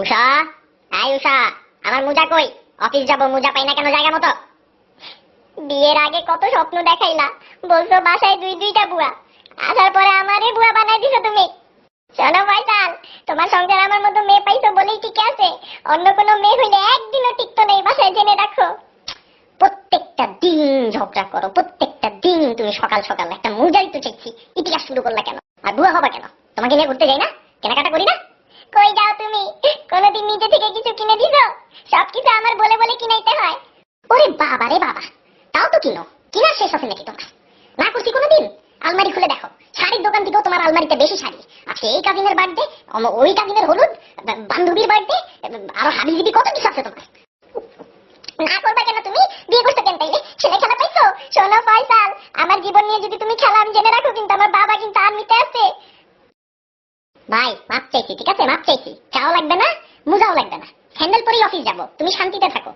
উষা, আয় উষা, আমার মোজা কই? অফিস যাবো, মোজা পাই না কেন জায়গা মতো? বিয়ের আগে কত স্বপ্ন দেখাইলা, বলছো বাসায় দুই দুইটা বুয়া, আসার পরে আমারে বুয়া বানাই দিছো তুমি। শোনো ফয়সাল, তোমার সংসার আমার মতো মেয়ে পাইছো বলেই ঠিক আছে, অন্য কোনো মেয়ে হইলে একদিনও টিকতো না, এই বাসায় জেনে রাখো। প্রত্যেকটা দিন ঝগড়া করো, প্রত্যেকটা দিন তুমি সকাল সকাল একটা মোজাই তো চাইছি, ইতিহাস শুরু করলা কেন? আর বুয়া হবা কেন? তোমাকে নিয়ে ঘুরতে যাই না, কেনাকাটা করি না? কই যাও তুমি? কোনোদিন নিজে থেকে কিছু কিনে দিছো? সবকিছু আমার বলে বলে কিনাইতে হয়। ওরে বাবা রে বাবা, তাও তো কিনো, কিনা শেষ আছে নাকি তোমার? না করছি কোনোদিন? আলমারি খুলে দেখো, শাড়ির দোকান থেকেও তোমার আলমারিতে বেশি শাড়ি। আজকে এই কাজিনের বার্থডে, ওই কাজিনের হলুদ, বান্ধবীর বার্থডে, আরো হাবিজিবি কত কিছু আছে তোমার। না করবা কেন তুমি? বিয়ে করতে কেন তাইলে? ছেলে খেলা পাইছো? শোনো ফয়সাল, আমার জীবন নিয়ে যদি তুমি খেলা, আমি জেনে রাখো কিন্তু আমার বাবা কিন্তু আর্মিতে আছে। ভাই মাপ চাইছি, ঠিক আছে, মাপ চাইছি। চাও লাগবে না, মোজাও লাগবে না, স্যান্ডেল পরেই অফিস যাবো, তুমি শান্তিতে থাকো।